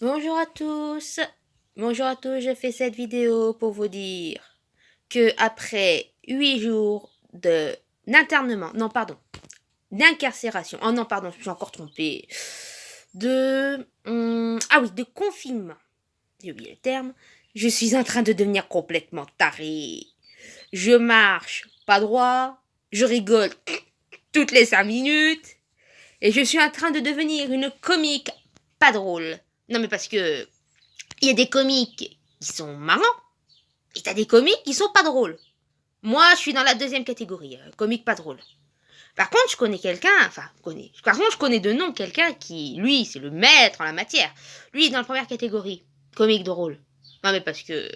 Bonjour à tous. Bonjour à tous, je fais cette vidéo pour vous dire que après 8 jours de d'internement, non pardon, d'incarcération. Oh non pardon, je me suis encore trompée. De confinement. J'ai oublié le terme. Je suis en train de devenir complètement tarée. Je marche pas droit, je rigole toutes les 5 minutes et je suis en train de devenir une comique pas drôle. Non mais parce que il y a des comiques qui sont marrants et t'as des comiques qui sont pas drôles. Moi, je suis dans la deuxième catégorie, comique pas drôle. Par contre, je connais quelqu'un, je connais de nom quelqu'un qui, lui, c'est le maître en la matière. Lui, il est dans la première catégorie, comique drôle. Non, mais parce que.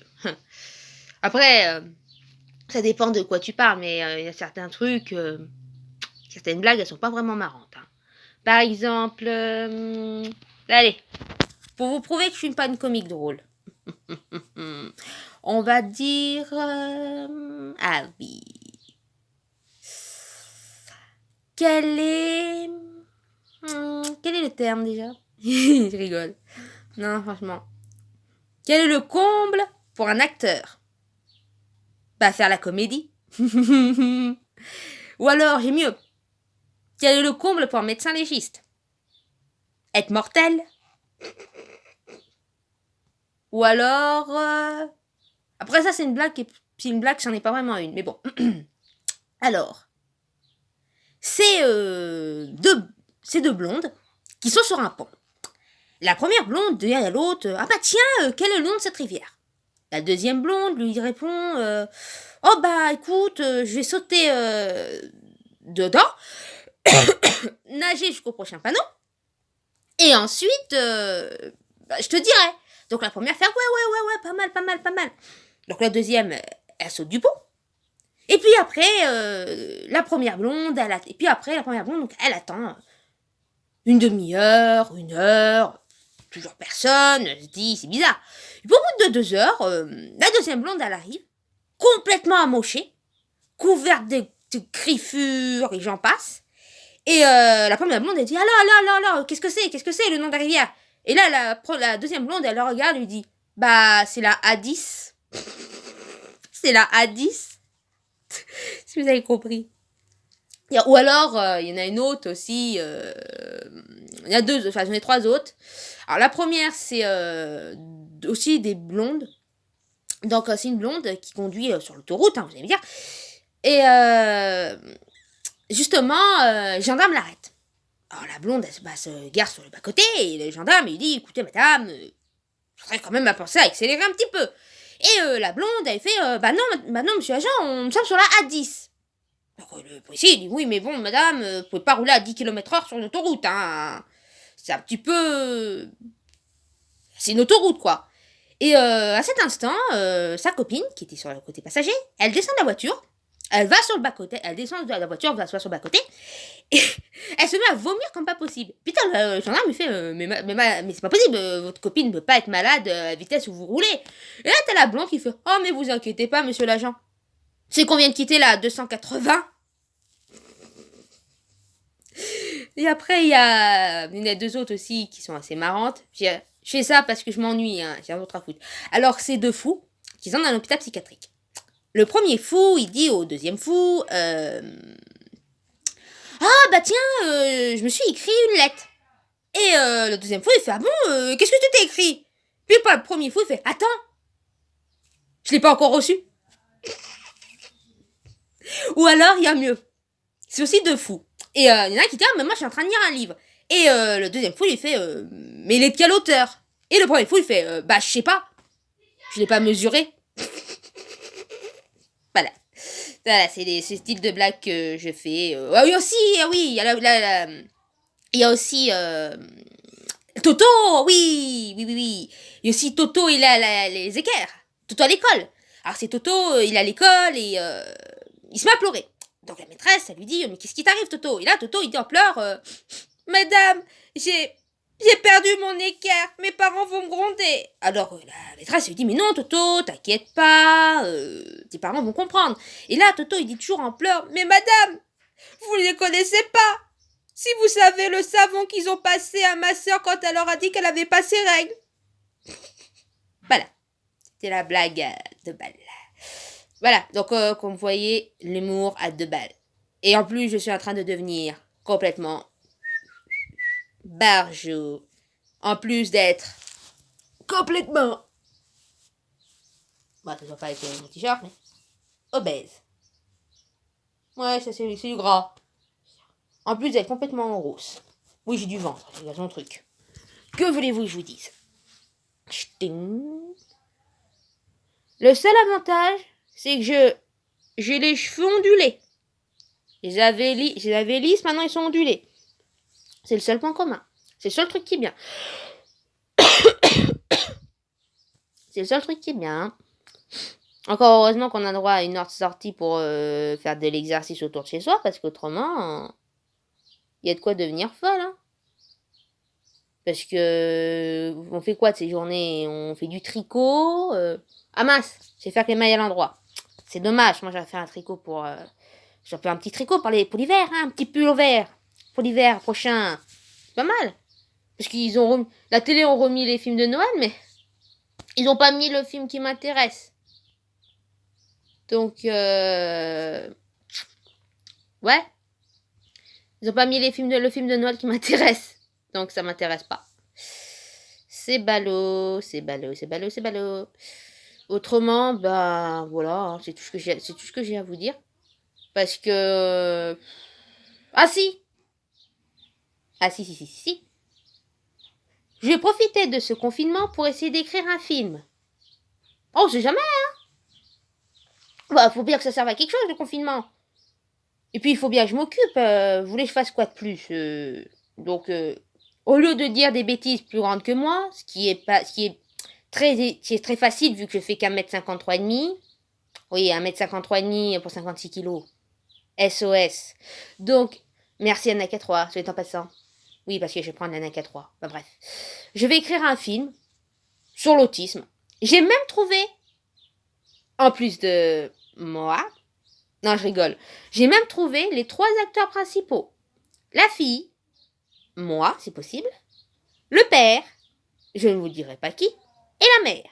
Après, ça dépend de quoi tu parles, mais il y a certains trucs, certaines blagues, elles sont pas vraiment marrantes. Hein. Par exemple, allez, pour vous prouver que je suis pas une comique drôle. On va dire... ah oui. Quel est... quel est le terme déjà? Je rigole. Non, franchement. Quel est le comble pour un acteur? Bah, faire la comédie. Ou alors, j'ai mieux. Quel est le comble pour un médecin légiste? Être mortel. Ou alors... Après ça, c'est une blague, j'en ai pas vraiment une. Mais bon. Alors... C'est deux blondes qui sont sur un pont. La première blonde dit à l'autre « Ah bah tiens, quel est le nom de cette rivière ?» La deuxième blonde lui répond « Oh bah écoute, je vais sauter dedans, nager jusqu'au prochain panneau, et ensuite, je te dirai. » Donc la première fait « Ouais, pas mal, pas mal, pas mal. » Donc la deuxième, elle saute du pont. Et puis après, la première blonde, donc, elle attend une demi-heure, 1 heure, toujours personne, elle se dit, c'est bizarre. Et puis au bout de 2 heures, la deuxième blonde, elle arrive, complètement amochée, couverte de griffures et j'en passe. Et la première blonde, elle dit, alors, qu'est-ce que c'est le nom de la rivière? Et là, la deuxième blonde, elle le regarde et lui dit, bah, c'est la A10. C'est la A10. Si vous avez compris. Ou alors, il y en a une autre aussi. Il y a deux, enfin j'en ai 3 autres. Alors la première, c'est aussi des blondes. Donc c'est une blonde qui conduit sur l'autoroute, hein, vous allez me dire. Et justement, le gendarme l'arrête. Alors la blonde, elle se gare sur le bas-côté et le gendarme, il dit, écoutez madame, je voudrais quand même penser à accélérer un petit peu. Et la blonde, elle fait, bah non, monsieur agent, on me semble sur la A10. Donc le policier dit, oui, mais bon, madame, vous pouvez pas rouler à 10 km/h sur l'autoroute, hein. C'est un petit peu... C'est une autoroute, quoi. Et à cet instant, sa copine, qui était sur le côté passager, elle descend de la voiture, elle va sur le bas-côté, elle descend de la voiture, va s'asseoir sur le bas-côté, et elle se met à vomir comme pas possible. Putain, le gendarme lui fait, mais c'est pas possible, votre copine ne peut pas être malade à la vitesse où vous roulez. Et là, t'as la blonde qui fait, oh, mais vous inquiétez pas, monsieur l'agent. C'est qu'on vient de quitter la 280. Et après, il y a 2 autres aussi qui sont assez marrantes. Je fais ça parce que je m'ennuie, hein, j'ai un autre à foutre. Alors, c'est 2 fous qui sont dans un hôpital psychiatrique. Le premier fou, il dit au deuxième fou ah, bah tiens, je me suis écrit une lettre. Et le deuxième fou, il fait ah bon, qu'est-ce que tu t'es écrit? Puis pas le premier fou, il fait attends, je l'ai pas encore reçu. Ou alors, il y a mieux. C'est aussi 2 fous. Et il y en a un qui dit, ah, mais moi je suis en train de lire un livre. Et le deuxième fou, il fait, mais il est de quel auteur? Et le premier fou, il fait, bah, je sais pas. Je l'ai pas mesuré. Voilà. Voilà, c'est ce style de blague que je fais. Ah oui, aussi, ah oui, il y a aussi Toto, oui. Il y a aussi Toto, il a les équerres. Toto à l'école. Alors c'est Toto, il est à l'école et il se met à pleurer. Donc la maîtresse, elle lui dit, mais qu'est-ce qui t'arrive, Toto? Et là, Toto, il dit en pleurs, Madame, j'ai perdu mon équerre, mes parents vont me gronder. Alors la maîtresse lui dit, mais non, Toto, t'inquiète pas, tes parents vont comprendre. Et là, Toto, il dit toujours en pleurs, mais madame, vous ne les connaissez pas. Si vous savez le savon qu'ils ont passé à ma sœur quand elle leur a dit qu'elle avait pas ses règles. Voilà. C'était la blague à 2 balles. Voilà, donc comme vous voyez, l'humour à 2 balles. Et en plus, je suis en train de devenir complètement barjot. En plus d'être complètement... Bon, ça ne va pas avec mon t-shirt, mais... obèse. Ouais, ça c'est du gras. En plus d'être complètement en rousse. Oui, j'ai du ventre, c'est son truc. Que voulez-vous que je vous dise? Le seul avantage, c'est que j'ai les cheveux ondulés. Je les avais lisses, maintenant ils sont ondulés. C'est le seul point commun. C'est le seul truc qui est bien. C'est le seul truc qui est bien. Encore heureusement qu'on a droit à une heure de sortie pour faire de l'exercice autour de chez soi, parce qu'autrement, il y a de quoi devenir folle. Hein. Parce que on fait quoi de ces journées? On fait du tricot. Ah mince, je vais faire que les mailles à l'endroit. C'est dommage, moi j'aurais fait un tricot pour... j'aurais fait un petit tricot pour l'hiver, hein, un petit pull au vert. Pour l'hiver prochain. C'est pas mal. Parce qu'ils ont la télé ont remis les films de Noël, mais ils n'ont pas mis le film qui m'intéresse. Donc, ouais. Ils n'ont pas mis le film de Noël qui m'intéresse. Donc, ça m'intéresse pas. C'est ballot, c'est ballot, c'est ballot, c'est ballot. Autrement, bah, voilà, hein, c'est tout ce que j'ai à vous dire. Parce que... Ah si! Ah si. Je vais profiter de ce confinement pour essayer d'écrire un film. Oh, c'est jamais, hein? Bah, faut bien que ça serve à quelque chose, le confinement. Et puis, il faut bien que je m'occupe. Vous voulez que je fasse quoi de plus? Donc, au lieu de dire des bêtises plus grandes que moi, ce qui est très facile vu que je fais qu'1m53 et demi. Oui, 1m53 et demi pour 56 kilos. SOS. Donc, merci Anaka 3, soit en passant. Oui, parce que je vais prendre l'Anaka 3. Bah, bref. Je vais écrire un film sur l'autisme. J'ai même trouvé, en plus de moi, non, je rigole. J'ai même trouvé les 3 acteurs principaux. La fille, moi, c'est possible, le père, je ne vous dirai pas qui, et la mère.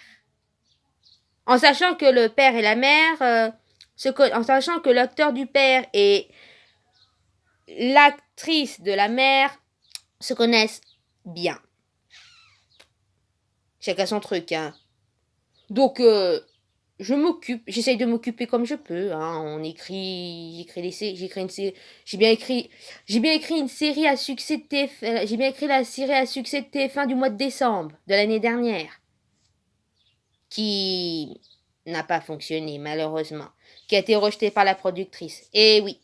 En sachant que le père et la mère, en sachant que l'acteur du père et l'actrice de la mère se connaissent bien. Chacun son truc, hein. Donc, j'essaye de m'occuper comme je peux. Hein. J'ai bien écrit une série à succès de TF1. J'ai bien écrit la série à succès de TF1 du mois de décembre de l'année dernière, qui n'a pas fonctionné malheureusement, qui a été rejetée par la productrice. Et oui,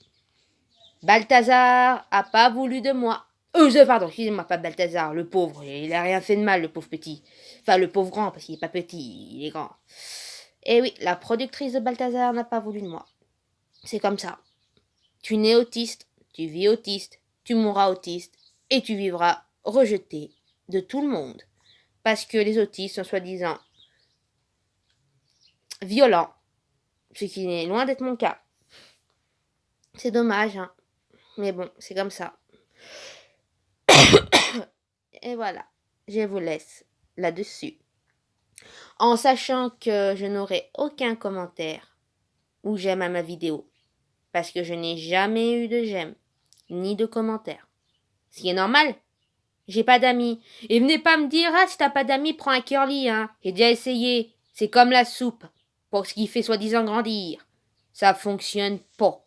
Balthazar a pas voulu de moi. Pardon, excusez-moi, pas Balthazar, le pauvre. Il a rien fait de mal, le pauvre petit. Enfin, le pauvre grand, parce qu'il est pas petit, il est grand. Et oui, la productrice de Balthazar n'a pas voulu de moi. C'est comme ça. Tu nais autiste, tu vis autiste, tu mourras autiste, et tu vivras rejeté de tout le monde. Parce que les autistes sont soi-disant violents. Ce qui n'est loin d'être mon cas. C'est dommage, hein. Mais bon, c'est comme ça. Et voilà, je vous laisse là-dessus. En sachant que je n'aurai aucun commentaire ou j'aime à ma vidéo. Parce que je n'ai jamais eu de j'aime, ni de commentaire. Ce qui est normal. J'ai pas d'amis. Et venez pas me dire, ah, si t'as pas d'amis, prends un curly, hein. J'ai déjà essayé. C'est comme la soupe. Pour ce qui fait soi-disant grandir. Ça fonctionne pas.